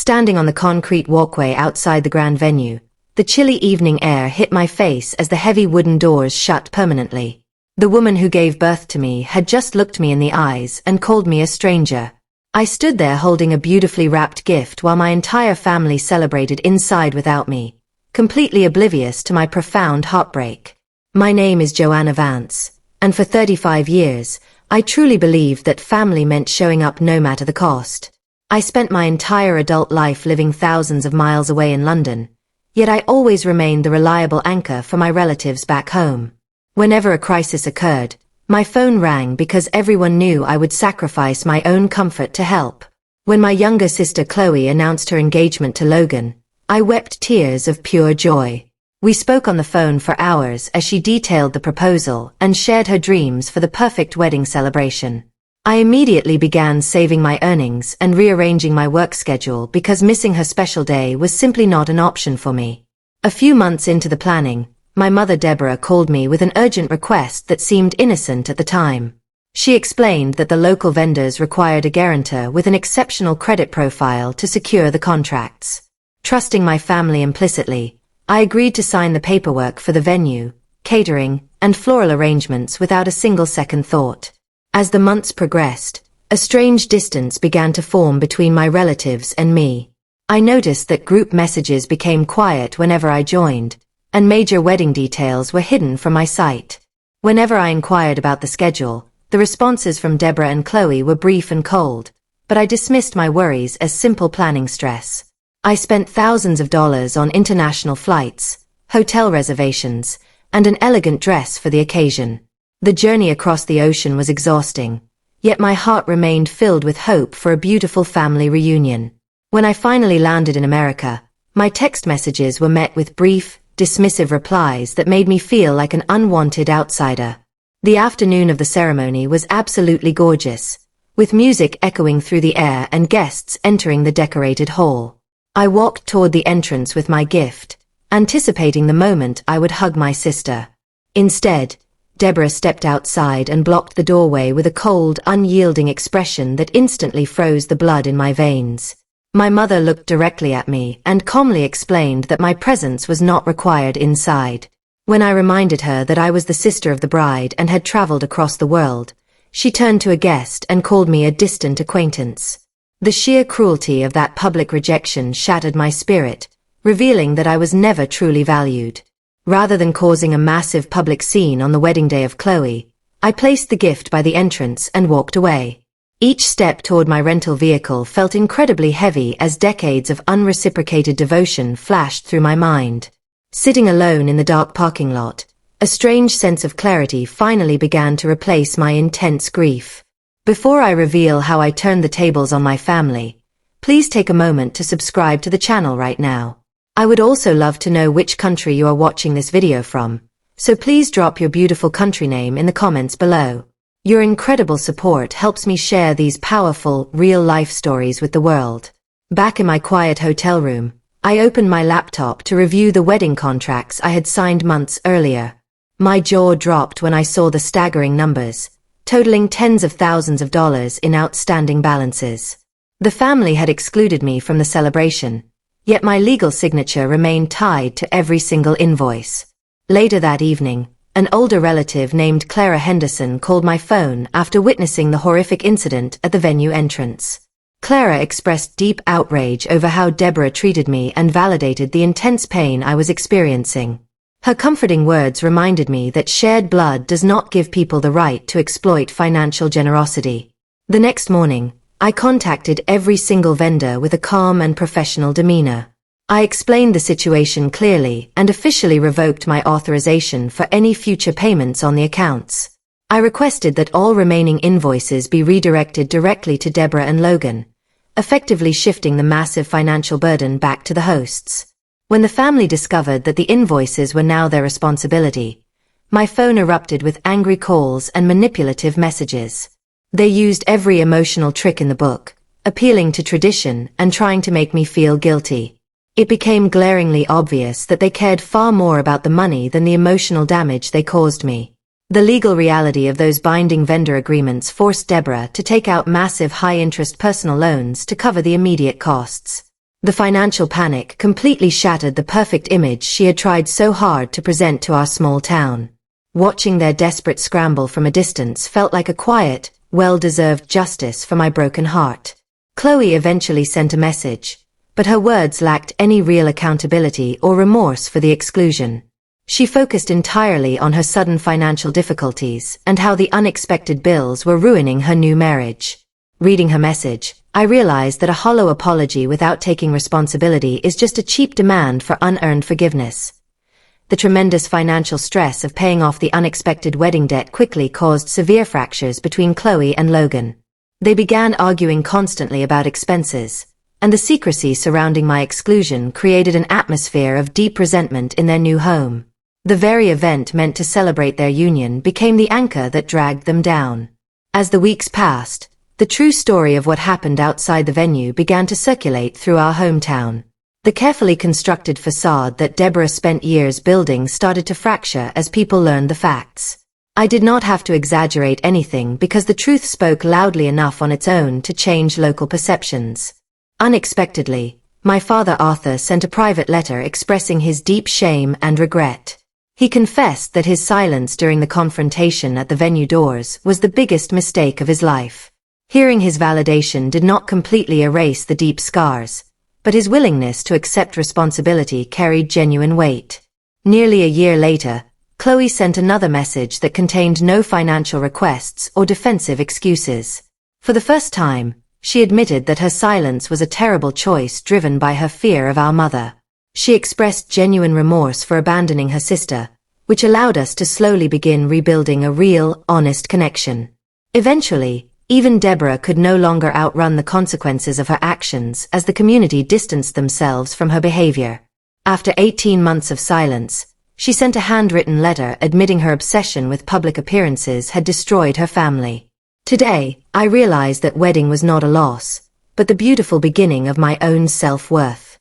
Standing on the concrete walkway outside the grand venue, the chilly evening air hit my face as the heavy wooden doors shut permanently. The woman who gave birth to me had just looked me in the eyes and called me a stranger. I stood there holding a beautifully wrapped gift while my entire family celebrated inside without me, completely oblivious to my profound heartbreak. My name is Joanna Vance, and for 35 years, I truly believed that family meant showing up no matter the cost. I spent my entire adult life living thousands of miles away in London, yet I always remained the reliable anchor for my relatives back home. Whenever a crisis occurred, my phone rang because everyone knew I would sacrifice my own comfort to help. When my younger sister Chloe announced her engagement to Logan, I wept tears of pure joy. We spoke on the phone for hours as she detailed the proposal and shared her dreams for the perfect wedding celebration. I immediately began saving my earnings and rearranging my work schedule because missing her special day was simply not an option for me. A few months into the planning, my mother Deborah called me with an urgent request that seemed innocent at the time. She explained that the local vendors required a guarantor with an exceptional credit profile to secure the contracts. Trusting my family implicitly, I agreed to sign the paperwork for the venue, catering, and floral arrangements without a single second thought. As the months progressed, a strange distance began to form between my relatives and me. I noticed that group messages became quiet whenever I joined, and major wedding details were hidden from my sight. Whenever I inquired about the schedule, the responses from Deborah and Chloe were brief and cold, but I dismissed my worries as simple planning stress. I spent thousands of dollars on international flights, hotel reservations, and an elegant dress for the occasion. The journey across the ocean was exhausting, yet my heart remained filled with hope for a beautiful family reunion. When I finally landed in America, my text messages were met with brief, dismissive replies that made me feel like an unwanted outsider. The afternoon of the ceremony was absolutely gorgeous, with music echoing through the air and guests entering the decorated hall. I walked toward the entrance with my gift, anticipating the moment I would hug my sister. Instead, Deborah stepped outside and blocked the doorway with a cold, unyielding expression that instantly froze the blood in my veins. My mother looked directly at me and calmly explained that my presence was not required inside. When I reminded her that I was the sister of the bride and had traveled across the world, she turned to a guest and called me a distant acquaintance. The sheer cruelty of that public rejection shattered my spirit, revealing that I was never truly valued. Rather than causing a massive public scene on the wedding day of Chloe, I placed the gift by the entrance and walked away. Each step toward my rental vehicle felt incredibly heavy as decades of unreciprocated devotion flashed through my mind. Sitting alone in the dark parking lot, a strange sense of clarity finally began to replace my intense grief. Before I reveal how I turned the tables on my family, please take a moment to subscribe to the channel right now. I would also love to know which country you are watching this video from, so please drop your beautiful country name in the comments below. Your incredible support helps me share these powerful, real-life stories with the world. Back in my quiet hotel room, I opened my laptop to review the wedding contracts I had signed months earlier. My jaw dropped when I saw the staggering numbers, totaling tens of thousands of dollars in outstanding balances. The family had excluded me from the celebration, yet my legal signature remained tied to every single invoice. Later that evening, an older relative named Clara Henderson called my phone after witnessing the horrific incident at the venue entrance. Clara expressed deep outrage over how Deborah treated me and validated the intense pain I was experiencing. Her comforting words reminded me that shared blood does not give people the right to exploit financial generosity. The next morning, I contacted every single vendor with a calm and professional demeanor. I explained the situation clearly and officially revoked my authorization for any future payments on the accounts. I requested that all remaining invoices be redirected directly to Deborah and Logan, effectively shifting the massive financial burden back to the hosts. When the family discovered that the invoices were now their responsibility, my phone erupted with angry calls and manipulative messages. They used every emotional trick in the book, appealing to tradition and trying to make me feel guilty. It became glaringly obvious that they cared far more about the money than the emotional damage they caused me. The legal reality of those binding vendor agreements forced Deborah to take out massive high-interest personal loans to cover the immediate costs. The financial panic completely shattered the perfect image she had tried so hard to present to our small town. Watching their desperate scramble from a distance felt like a quiet, well-deserved justice for my broken heart. Chloe eventually sent a message, but her words lacked any real accountability or remorse for the exclusion. She focused entirely on her sudden financial difficulties and how the unexpected bills were ruining her new marriage. Reading her message, I realized that a hollow apology without taking responsibility is just a cheap demand for unearned forgiveness. The tremendous financial stress of paying off the unexpected wedding debt quickly caused severe fractures between Chloe and Logan. They began arguing constantly about expenses, and the secrecy surrounding my exclusion created an atmosphere of deep resentment in their new home. The very event meant to celebrate their union became the anchor that dragged them down. As the weeks passed, the true story of what happened outside the venue began to circulate through our hometown. The carefully constructed facade that Deborah spent years building started to fracture as people learned the facts. I did not have to exaggerate anything because the truth spoke loudly enough on its own to change local perceptions. Unexpectedly, my father Arthur sent a private letter expressing his deep shame and regret. He confessed that his silence during the confrontation at the venue doors was the biggest mistake of his life. Hearing his validation did not completely erase the deep scars, but his willingness to accept responsibility carried genuine weight. Nearly a year later, Chloe sent another message that contained no financial requests or defensive excuses. For the first time, she admitted that her silence was a terrible choice driven by her fear of our mother. She expressed genuine remorse for abandoning her sister, which allowed us to slowly begin rebuilding a real, honest connection. Eventually, even Deborah could no longer outrun the consequences of her actions as the community distanced themselves from her behavior. After 18 months of silence, she sent a handwritten letter admitting her obsession with public appearances had destroyed her family. Today, I realized that wedding was not a loss, but the beautiful beginning of my own self-worth.